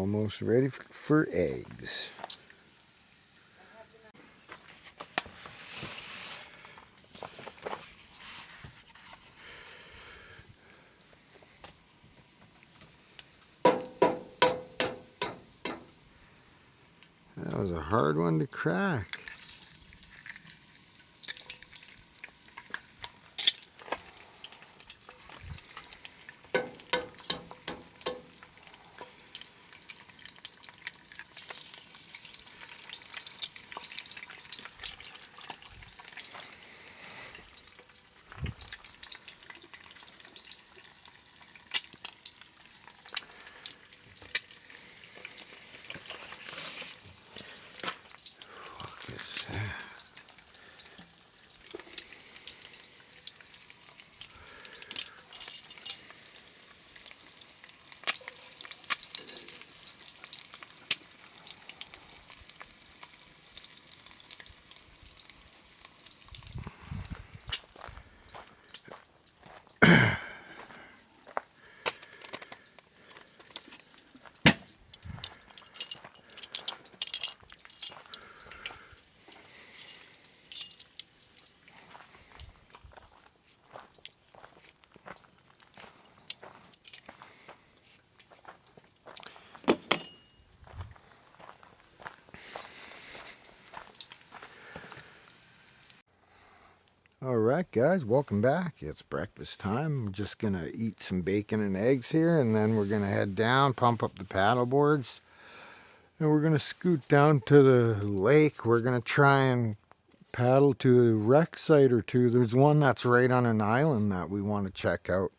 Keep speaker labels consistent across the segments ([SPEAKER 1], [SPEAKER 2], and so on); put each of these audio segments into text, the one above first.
[SPEAKER 1] Almost ready for eggs. That was a hard one to crack. Alright guys, welcome back. It's breakfast time. I'm just going to eat some bacon and eggs here, and then we're going to head down, pump up the paddle boards, and we're going to scoot down to the lake. We're going to try and paddle to a wreck site or two. There's one that's right on an island that we want to check out.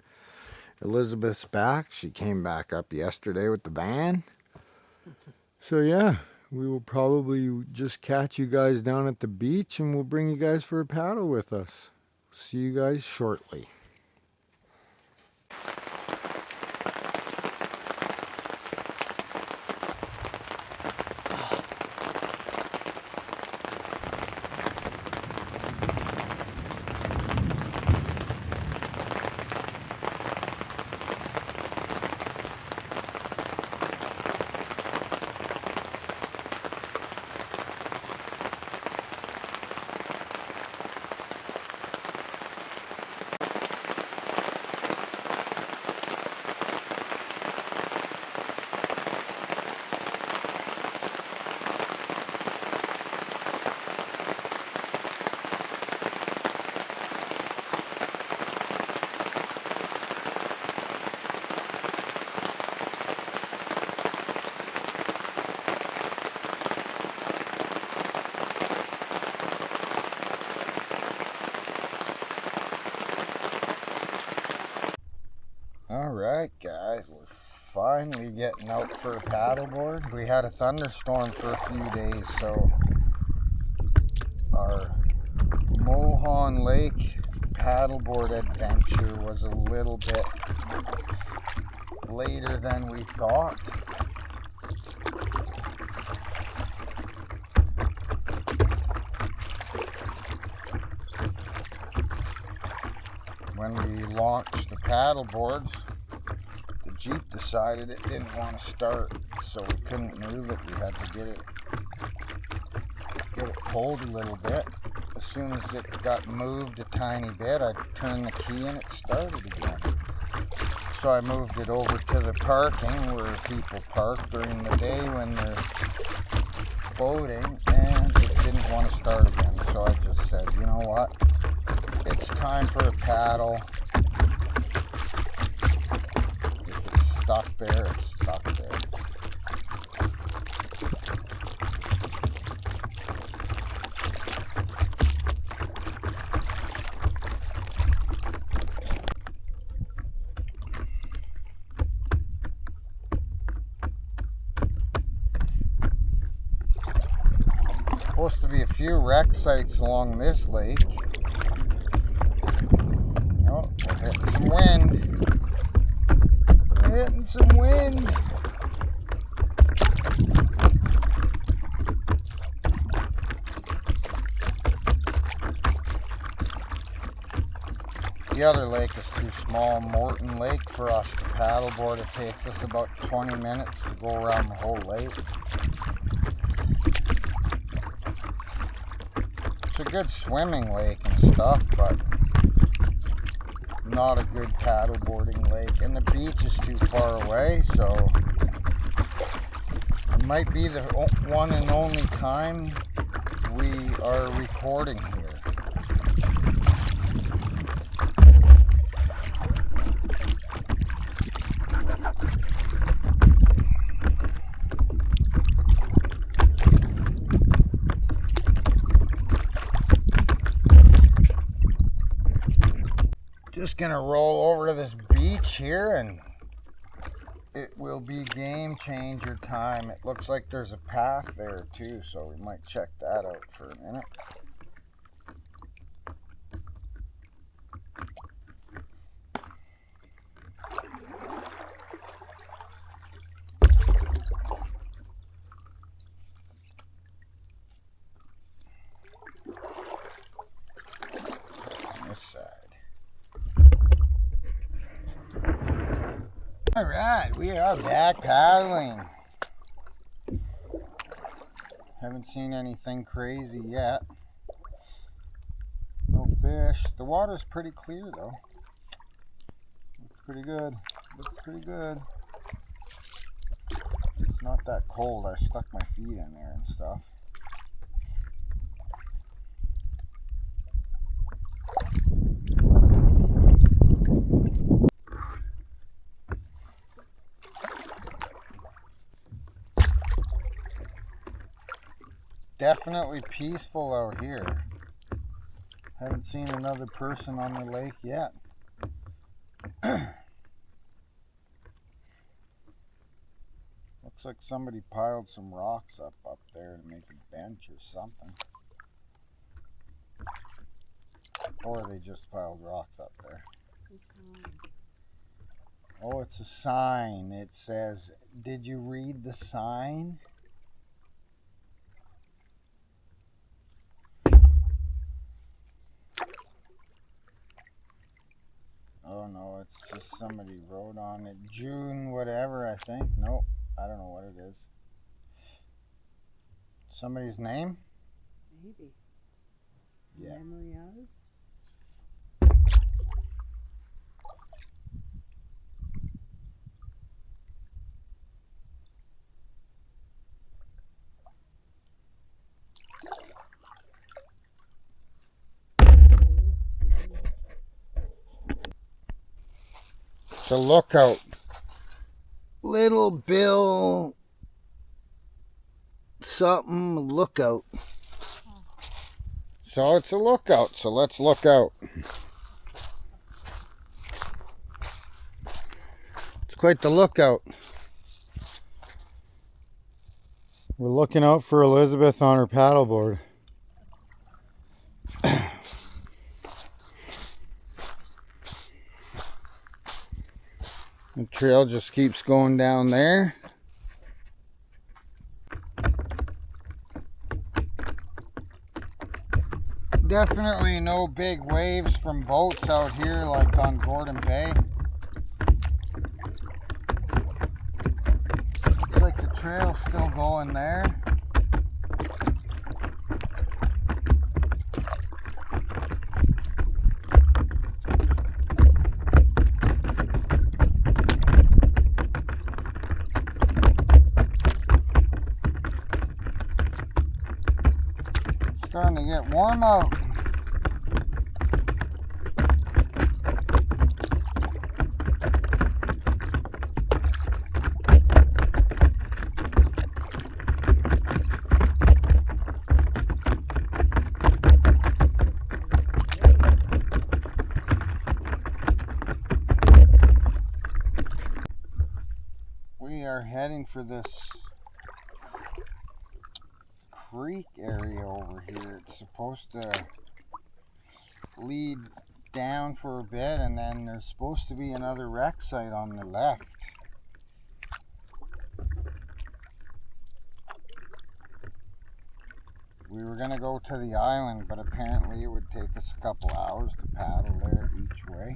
[SPEAKER 1] Elizabeth's back. She came back up yesterday with the van. So yeah, we will probably just catch you guys down at the beach, and we'll bring you guys for a paddle with us. See you guys shortly. Alright guys, we're finally getting out for a paddleboard. We had a thunderstorm for a few days, so our Mohun Lake paddleboard adventure was a little bit later than we thought. When we launched the paddleboards, the Jeep decided it didn't want to start, so we couldn't move it. We had to get it pulled a little bit. As soon as it got moved a tiny bit, I turned the key and it started again. So I moved it over to the parking where people park during the day when they're boating, and it didn't want to start again. So I just said, you know what? It's time for a paddle. If it's stuck there, it's stuck there. Supposed to be a few wreck sites along this lake. Oh, we're hitting some wind. We're hitting some wind. The other lake is too small, Mohun Lake, for us to paddleboard. It takes us about 20 minutes to go around the whole lake. It's a good swimming lake and stuff, but not a good paddleboarding lake. And the beach is too far away, so it might be the one and only time we are recording here. Just gonna roll over to this beach here and it will be game changer time. It looks like there's a path there too, so we might check that out for a minute. On this side. All right, we are back paddling. Haven't seen anything crazy yet. No fish. The water's pretty clear though. Looks pretty good. Looks pretty good. It's not that cold. I stuck my feet in there and stuff. Definitely peaceful out here. Haven't seen another person on the lake yet. Looks like somebody piled some rocks up there to make a bench or something. Or they just piled rocks up there. Oh, it's a sign. It says, did you read the sign? Oh no, it's just somebody wrote on it. June whatever, I think. Nope, I don't know what it is. Somebody's name?
[SPEAKER 2] Maybe.
[SPEAKER 1] Yeah.
[SPEAKER 2] Memory of?
[SPEAKER 1] The lookout. Little Bill something lookout. So it's a lookout, so let's look out. It's quite the lookout. We're looking out for Elizabeth on her paddleboard. The trail just keeps going down there. Definitely no big waves from boats out here like on Gordon Bay. Looks like the trail's still going there. Starting to get warm out. We are heading for this creek area over here. It's supposed to lead down for a bit, and then there's supposed to be another wreck site on the left. We were gonna go to the island, but apparently it would take us a couple hours to paddle there each way.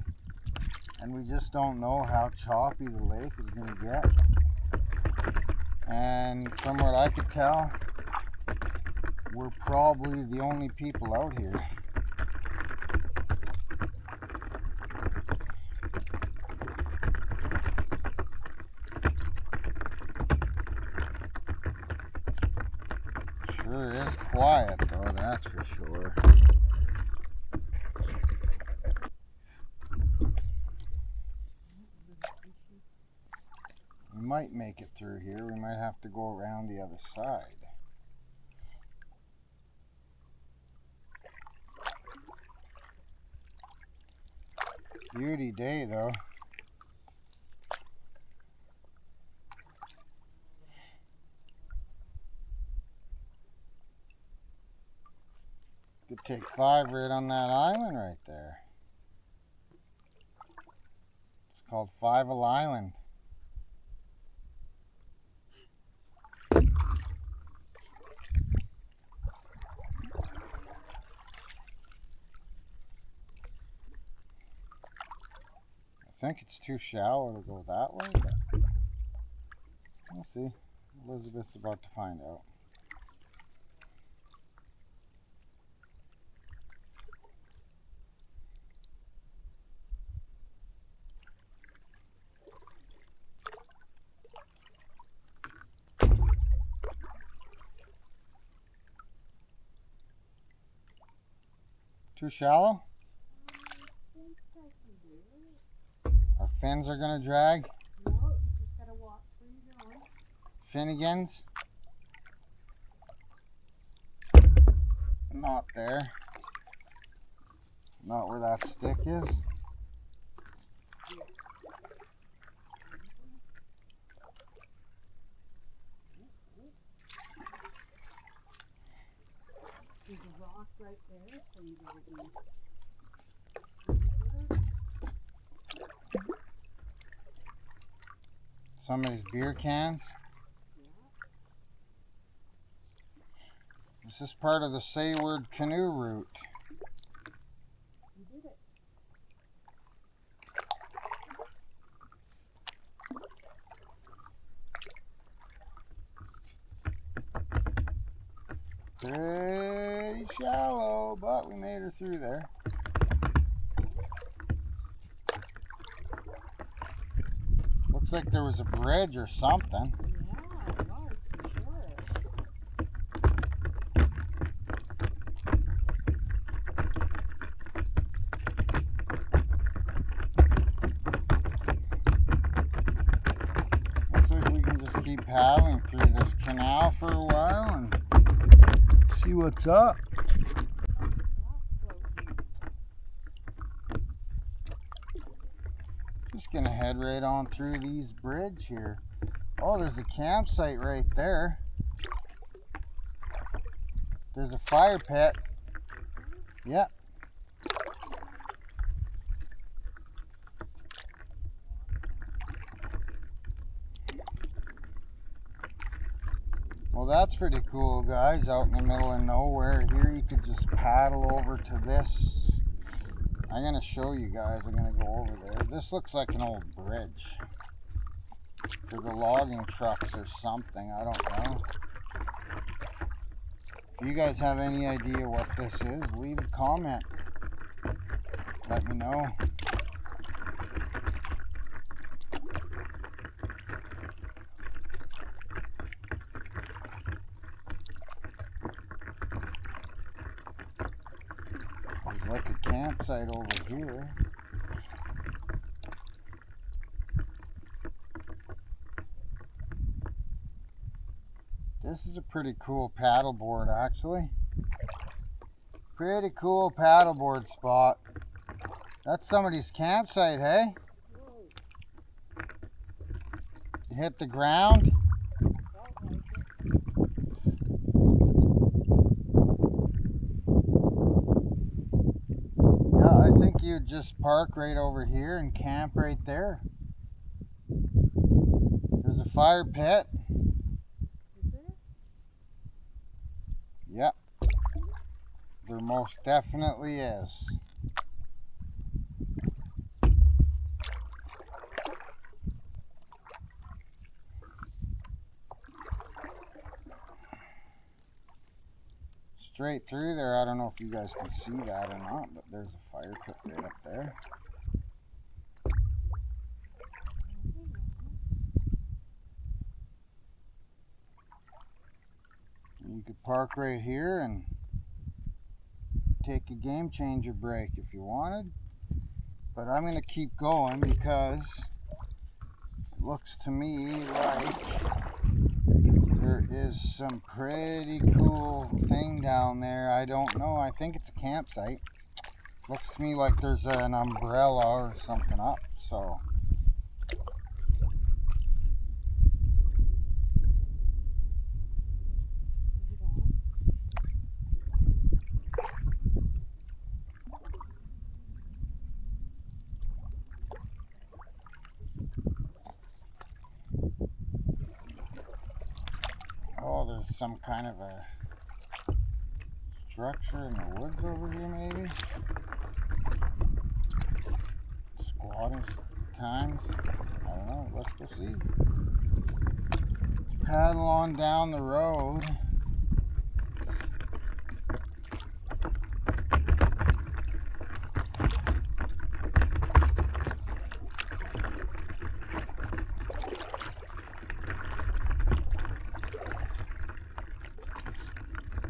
[SPEAKER 1] and we just don't know how choppy the lake is going to get. And from what I could tell, we're probably the only people out here. Sure is quiet though, that's for sure. We might make it through here. We might have to go around the other side. Beauty day though. Could take 5 right on that island right there. It's called 5 Island. I think it's too shallow to go that way, but we'll see. Elizabeth's about to find out. Too shallow? Our fins are gonna drag?
[SPEAKER 2] No, you just gotta walk through your own.
[SPEAKER 1] Finnegans? Not there. Not where that stick is.
[SPEAKER 2] There's a rock right there, so you gotta be.
[SPEAKER 1] Somebody's beer cans. This is part of the Sayward Canoe Route.
[SPEAKER 2] You did it.
[SPEAKER 1] Pretty shallow, but we made her through there. Looks like there was a bridge or something.
[SPEAKER 2] Yeah, it was for sure.
[SPEAKER 1] Looks like we can just keep paddling through this canal for a while and see what's up. Just gonna head right on through these bridge here. Oh, there's a campsite right there. There's a fire pit. Yep. Well, that's pretty cool, guys. Out in the middle of nowhere here, you could just paddle over to this. I'm gonna show you guys. I'm gonna go over there. This looks like an old bridge for the logging trucks or something. I don't know. If you guys have any idea what this is, leave a comment. Let me know. There's like a campsite over here. This is a pretty cool paddleboard, actually. Pretty cool paddleboard spot. That's somebody's campsite, hey?
[SPEAKER 2] Whoa.
[SPEAKER 1] You hit the ground.
[SPEAKER 2] Felt like it.
[SPEAKER 1] Yeah, I think you'd just park right over here and camp right there. There's a fire pit.
[SPEAKER 2] Is there?
[SPEAKER 1] Yep. There most definitely is. straight through there. I don't know if you guys can see that or not, but there's a fire pit right up there. You could park right here and take a game changer break if you wanted. But I'm going to keep going because it looks to me like there is some pretty cool thing down there. I don't know. I think it's a campsite. Looks to me like there's an umbrella or something up. So oh, there's some kind of a structure in the woods over here, maybe. Squatters times. I don't know. Let's go see. Paddle on down the road.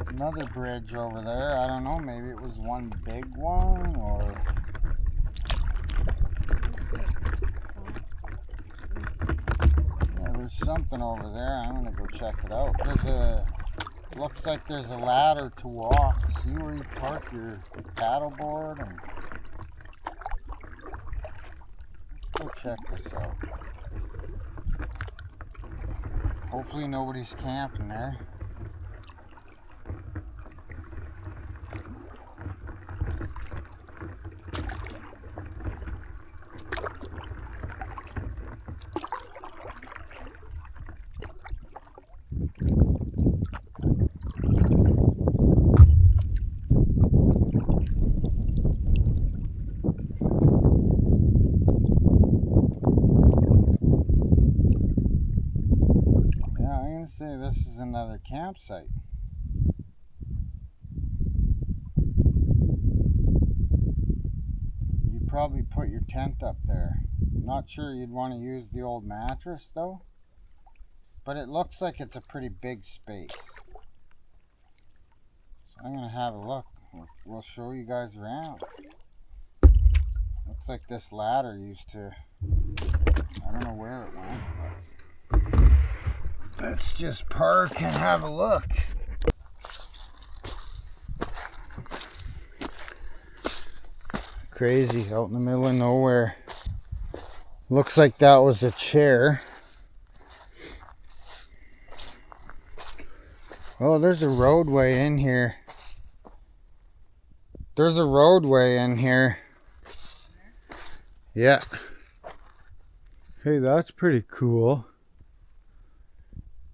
[SPEAKER 1] Another bridge over there. I don't know, maybe it was one big one or yeah, there's something over there. I'm gonna go check it out. Looks like there's a ladder to walk. See where you park your paddleboard and let's go check this out. Hopefully nobody's camping there. Say this is another campsite. You probably put your tent up there. Not sure you'd want to use the old mattress though, but it looks like it's a pretty big space. So I'm gonna have a look. We'll show you guys around. Looks like this ladder used to, I don't know where it went, but let's just park and have a look. Crazy, out in the middle of nowhere. Looks like that was a chair. Oh, there's a roadway in here. There's a roadway in here. Yeah. Hey, that's pretty cool.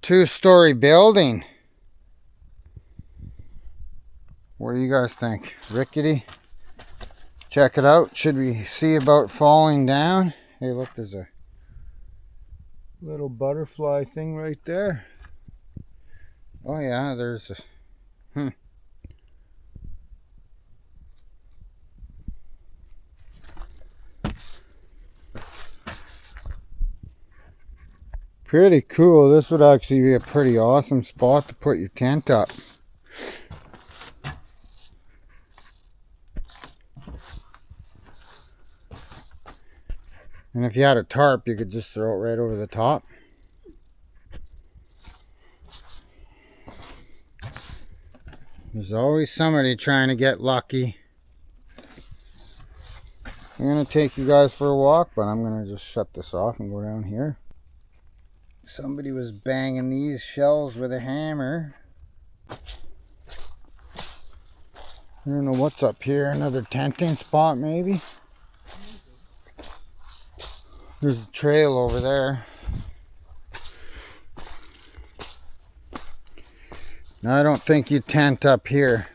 [SPEAKER 1] Two-story building. What do you guys think? Rickety? Check it out. Should we see about falling down? Hey, look, there's a little butterfly thing right there. Oh yeah, there's a pretty cool. This would actually be a pretty awesome spot to put your tent up. And if you had a tarp, you could just throw it right over the top. There's always somebody trying to get lucky. I'm going to take you guys for a walk, but I'm going to just shut this off and go down here. Somebody was banging these shells with a hammer. I don't know what's up here. Another tenting spot maybe? There's a trail over there. Now I don't think you tent up here.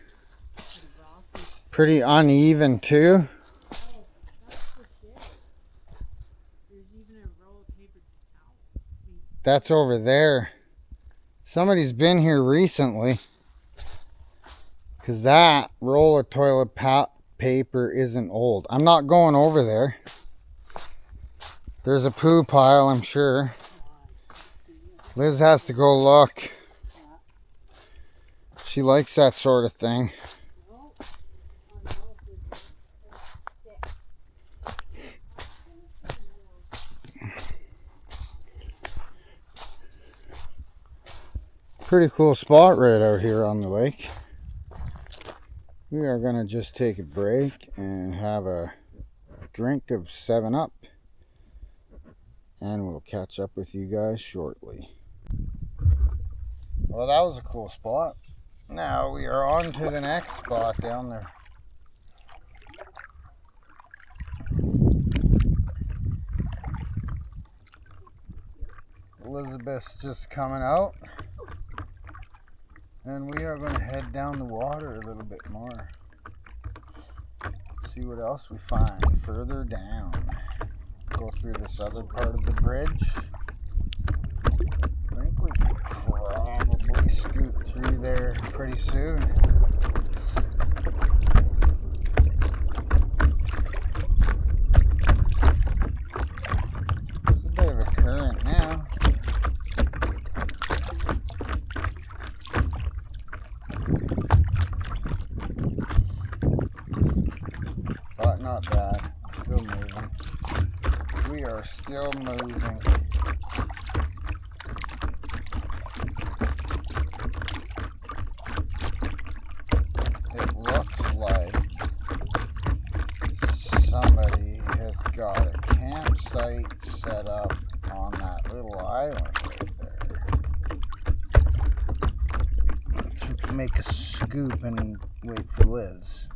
[SPEAKER 1] Pretty uneven too. That's over there. Somebody's been here recently. Because that roll of toilet paper isn't old. I'm not going over there. There's a poo pile, I'm sure. Liz has to go look. She likes that sort of thing. Pretty cool spot right out here on the lake. We are going to just take a break and have a drink of 7-Up. And we'll catch up with you guys shortly. Well, that was a cool spot. Now we are on to the next spot down there. Elizabeth's just coming out. And we are going to head down the water a little bit more. See what else we find further down. Go through this other part of the bridge. I think we can probably scoot through there pretty soon. There's a bit of a current now. But not bad. Still moving. We are still moving. It looks like somebody has got a campsite set up on that little island right there. Make a scoop and wait for Liz.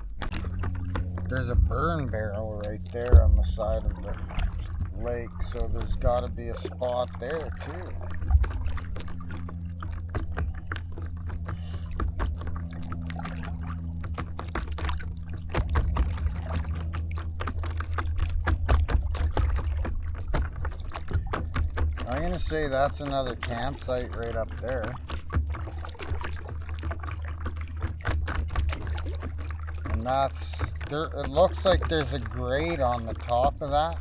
[SPEAKER 1] There's a burn barrel right there on the side of the lake, so there's got to be a spot there too. I'm gonna say that's another campsite right up there. And that's there. It looks like there's a grate on the top of that.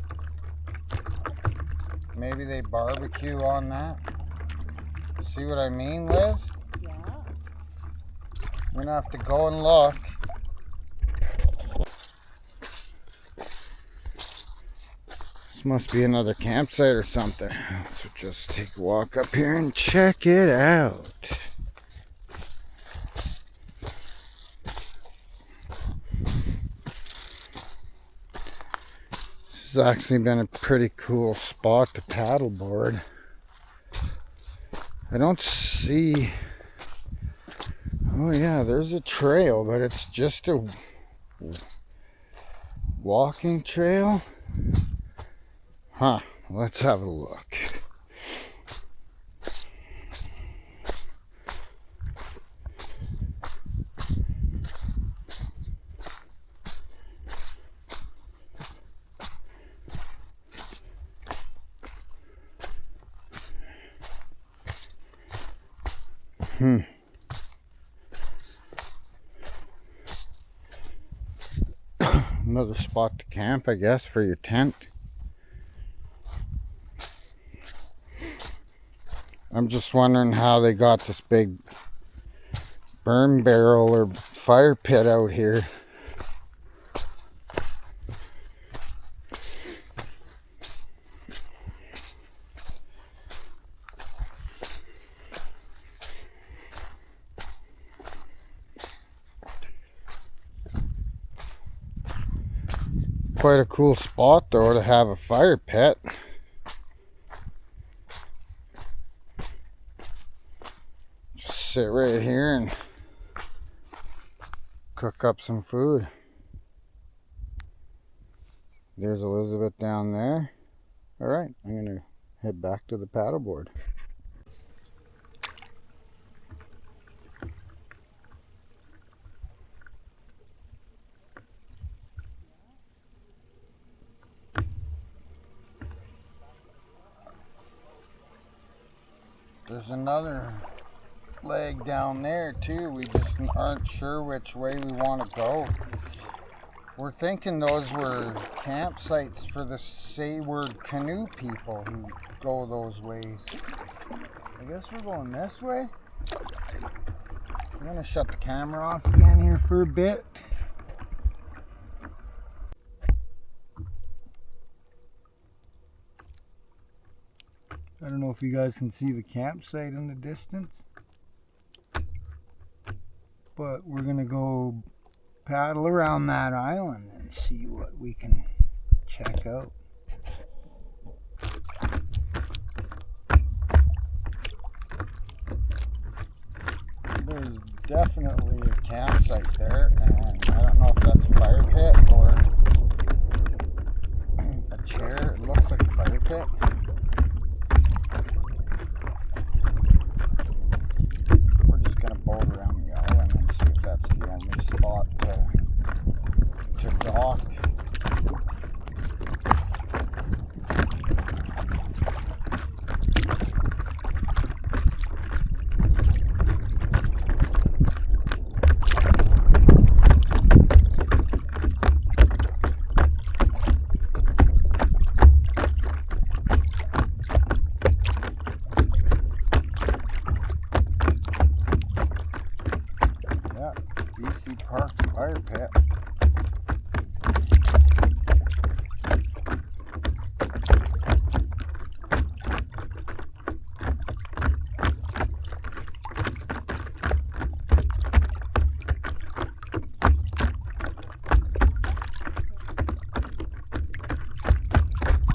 [SPEAKER 1] Maybe they barbecue on that. See what I mean, Liz?
[SPEAKER 2] Yeah.
[SPEAKER 1] I'm gonna have to go and look. This must be another campsite or something. So just take a walk up here and check it out. This has actually been a pretty cool spot to paddleboard. I don't see... Oh yeah, there's a trail, but it's just a walking trail. Huh, let's have a look. Another spot to camp, I guess, for your tent. I'm just wondering how they got this big burn barrel or fire pit out here. Quite a cool spot though to have a fire pit. Just sit right here and cook up some food. There's Elizabeth down there. Alright, I'm gonna head back to the paddleboard. There's another leg down there too. We just aren't sure which way we want to go. We're thinking those were campsites for the Sayward Canoe people who go those ways. I guess we're going this way. I'm gonna shut the camera off again here for a bit. I don't know if you guys can see the campsite in the distance, but we're gonna go paddle around that island and see what we can check out. There's definitely a campsite there, and I don't know if that's a fire pit or a chair. It looks like a fire pit. We're just gonna boat around the island and see if that's the only spot to dock. Fire pit.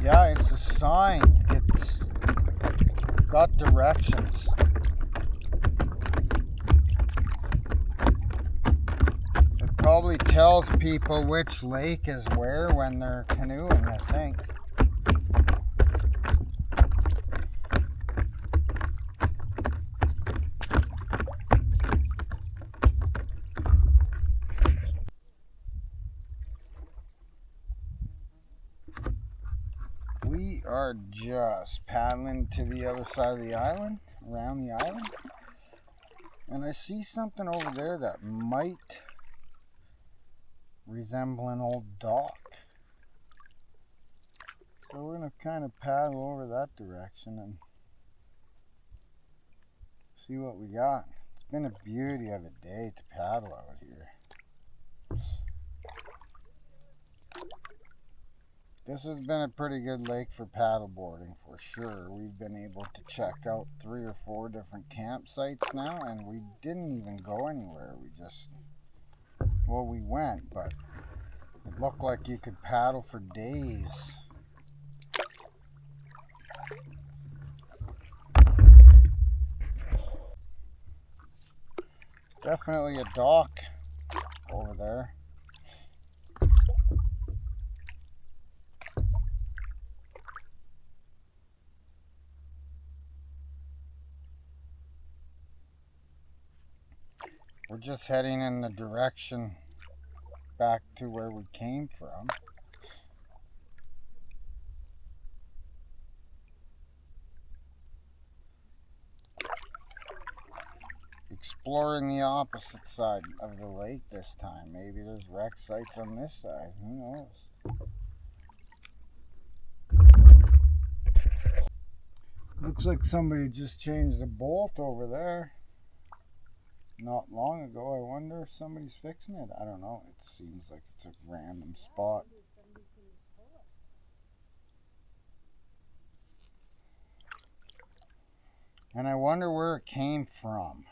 [SPEAKER 1] Yeah, it's a sign. It's got directions. Probably tells people which lake is where when they're canoeing, I think. We are just paddling to the other side of the island, around the island. And I see something over there that might resemble an old dock. So we're going to kind of paddle over that direction and see what we got. It's been a beauty of a day to paddle out here. This has been a pretty good lake for paddleboarding for sure. We've been able to check out 3 or 4 different campsites now, and we didn't even go anywhere. We just, well, we went, but it looked like you could paddle for days. Definitely a dock over there. We're just heading in the direction back to where we came from. Exploring the opposite side of the lake this time. Maybe there's wreck sites on this side. Who knows? Looks like somebody just changed the bolt over there not long ago. I wonder if somebody's fixing it. I don't know. It seems like it's a random spot. And I wonder where it came from.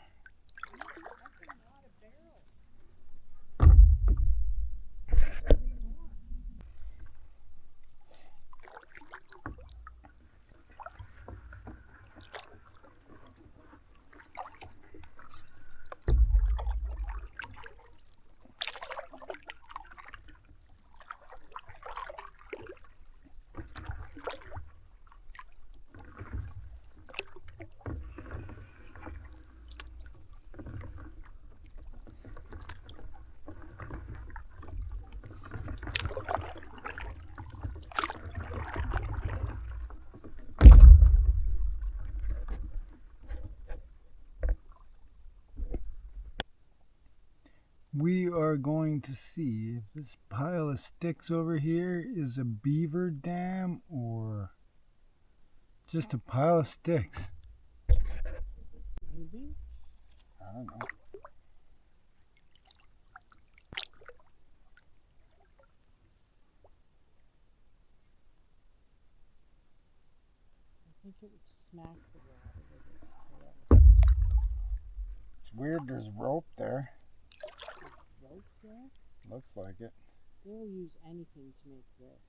[SPEAKER 1] are going to see if this pile of sticks over here is a beaver dam or just a pile of sticks.
[SPEAKER 2] Maybe.
[SPEAKER 1] I don't know.
[SPEAKER 2] I think it would smack the water with its tail.
[SPEAKER 1] It's weird there's rope there.
[SPEAKER 2] Rope there?
[SPEAKER 1] Looks like it.
[SPEAKER 2] They'll use anything to make this.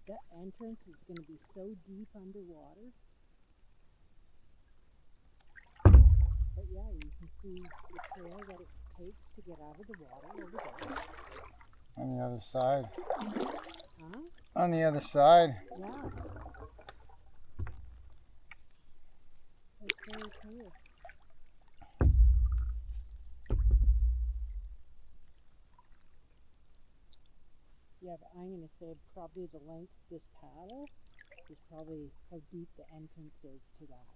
[SPEAKER 2] That entrance is going to be so deep underwater. But yeah, you can see the trail that it takes to get out of the water over there.
[SPEAKER 1] On the other side.
[SPEAKER 2] Huh?
[SPEAKER 1] On the other side.
[SPEAKER 2] Yeah. It's very cool. Yeah, but I'm going to say probably the length of this paddle is probably how deep the entrance is to that.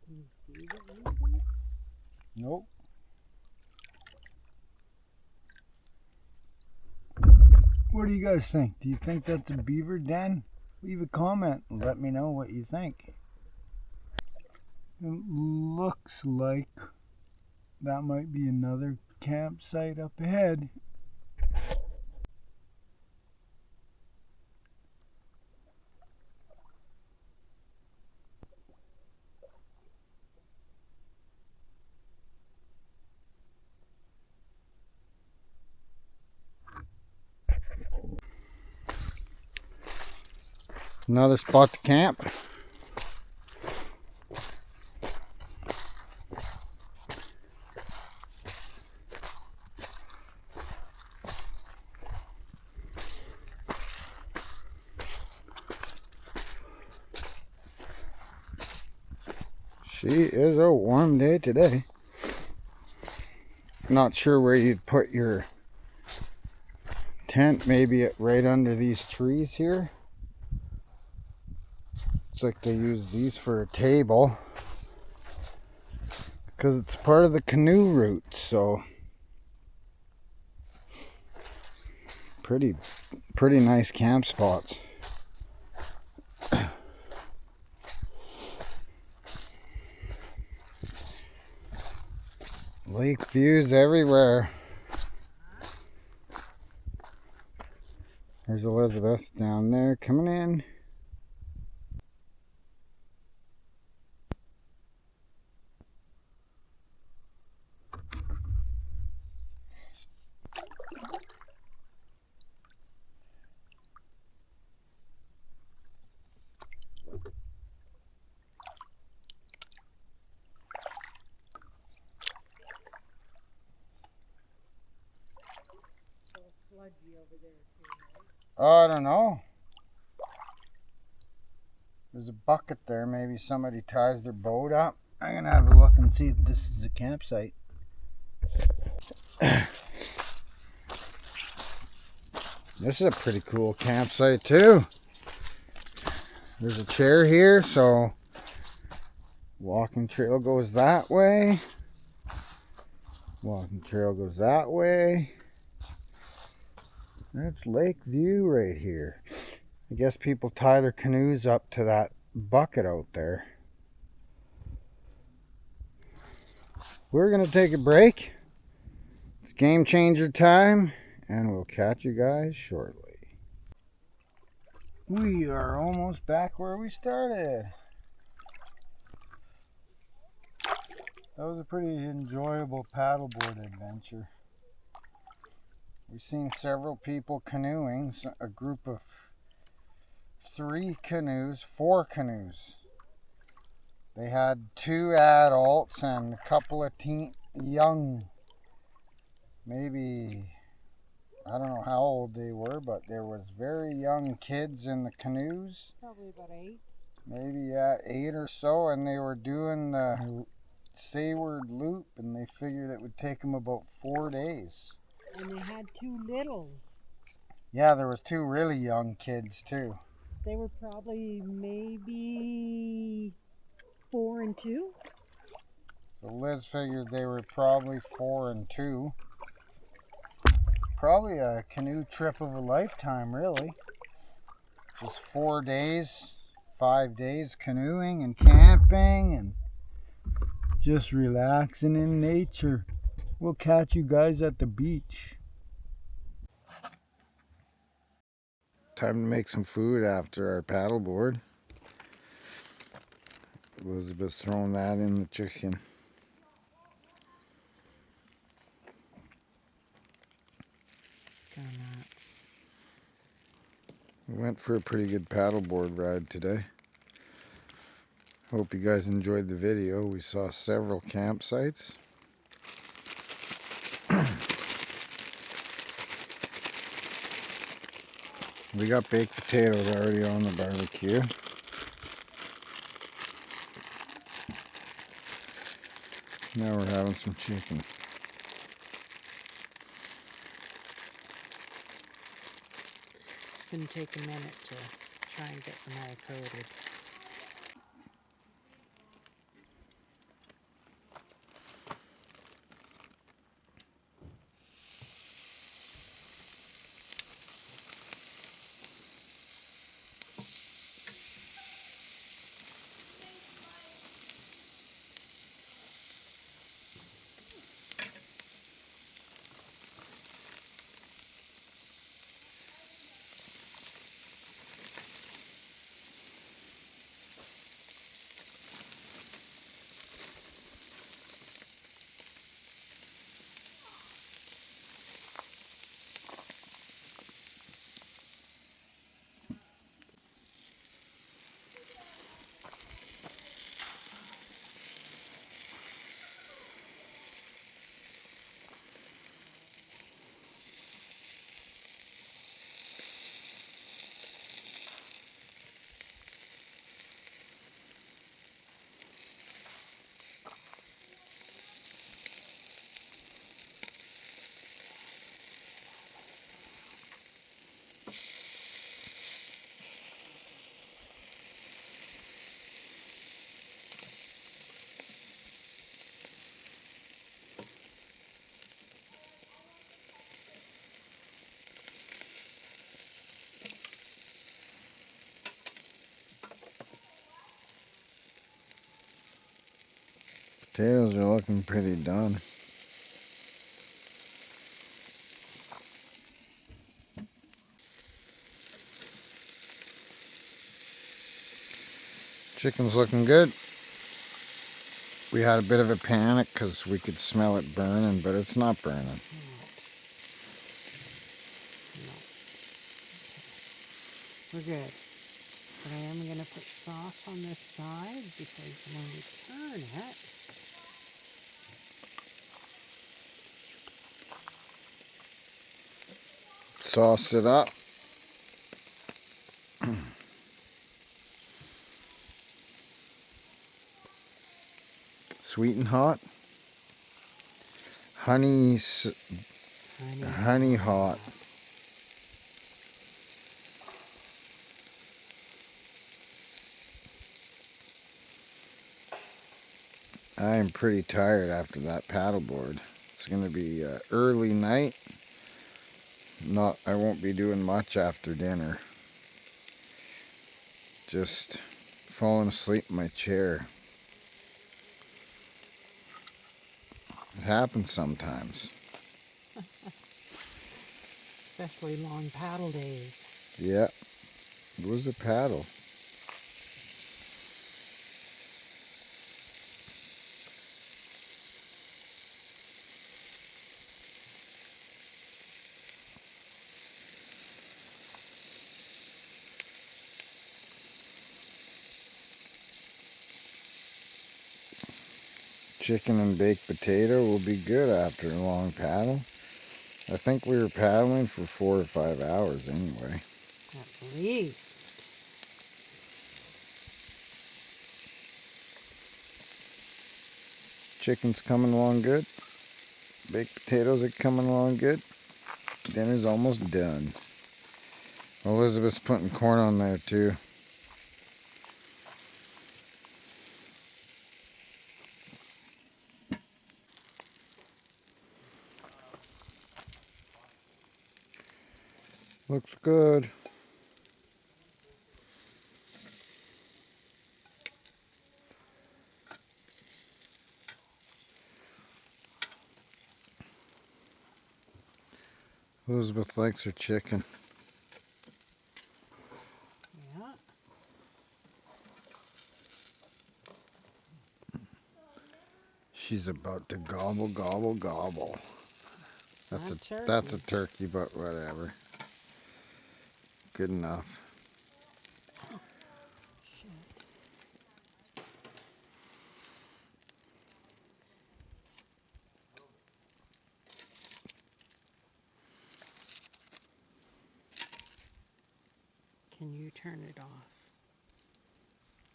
[SPEAKER 2] Can you see the entrance?
[SPEAKER 1] Nope. What do you guys think? Do you think that's a beaver den? Leave a comment and let me know what you think. It looks like that might be another campsite up ahead. Another spot to camp. She is a warm day today. Not sure where you'd put your tent, maybe right under these trees here. Looks like they use these for a table because it's part of the canoe route, so pretty nice camp spots. Lake views everywhere. There's Elizabeth down there coming in.
[SPEAKER 2] Sludgy over there too, right?
[SPEAKER 1] Oh, I don't know. There's a bucket there. Maybe somebody ties their boat up. I'm gonna have a look and see if this is a campsite. This is a pretty cool campsite too. There's a chair here, so walking trail goes that way. Walking trail goes that way. That's lake view right here. I guess people tie their canoes up to that bucket out there. We're gonna take a break. It's game changer time, and we'll catch you guys shortly. We are almost back where we started. That was a pretty enjoyable paddleboard adventure. We've seen several people canoeing, a group of 4 canoes. They had 2 adults and a couple of young, maybe, I don't know how old they were, but there was very young kids in the canoes.
[SPEAKER 2] Probably about 8.
[SPEAKER 1] maybe 8 or so, and they were doing the Sayward Loop, and they figured it would take them about 4 days.
[SPEAKER 2] And they had two littles.
[SPEAKER 1] Yeah, there was 2 really young kids too.
[SPEAKER 2] They were probably maybe 4 and 2.
[SPEAKER 1] So Liz figured they were probably 4 and 2. Probably a canoe trip of a lifetime, really. Just 4 days, 5 days canoeing and camping and just relaxing in nature. We'll catch you guys at the beach. Time to make some food after our paddleboard. Elizabeth's throwing that in the chicken.
[SPEAKER 2] Go nuts.
[SPEAKER 1] We went for a pretty good paddleboard ride today. Hope you guys enjoyed the video. We saw several campsites. We got baked potatoes already on the barbecue. Now we're having some chicken.
[SPEAKER 2] It's going to take a minute to try and get them all coated.
[SPEAKER 1] Potatoes are looking pretty done. Chicken's looking good. We had a bit of a panic because we could smell it burning, but it's not burning.
[SPEAKER 2] No. We're good. But I am going to put sauce on this side because when we turn it,
[SPEAKER 1] Sauce it up. Sweet and hot. Honey hot. I am pretty tired after that paddleboard. It's going to be early night. I won't be doing much after dinner. Just falling asleep in my chair. It happens sometimes.
[SPEAKER 2] especially long paddle days.
[SPEAKER 1] Yeah. It was a paddle. Chicken and baked potato will be good after a long paddle. I think we were paddling for 4 or 5 hours anyway.
[SPEAKER 2] At least.
[SPEAKER 1] Chicken's coming along good. Baked potatoes are coming along good. Dinner's almost done. Elizabeth's putting corn on there too. Looks good. Elizabeth likes her chicken.
[SPEAKER 2] Yeah.
[SPEAKER 1] She's about to gobble, gobble, gobble. That's
[SPEAKER 2] Not turkey.
[SPEAKER 1] that's a turkey, but whatever. Good enough.
[SPEAKER 2] Shit. Can you turn it off?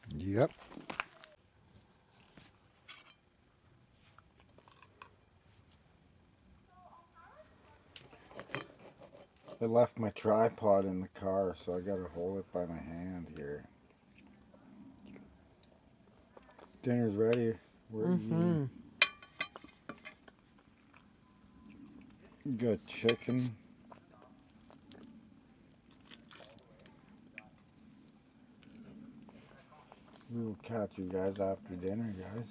[SPEAKER 1] Yep. I left my tripod in the car, so I gotta hold it by my hand here. Dinner's ready. Where are you? You got chicken. We will catch you guys after dinner, guys.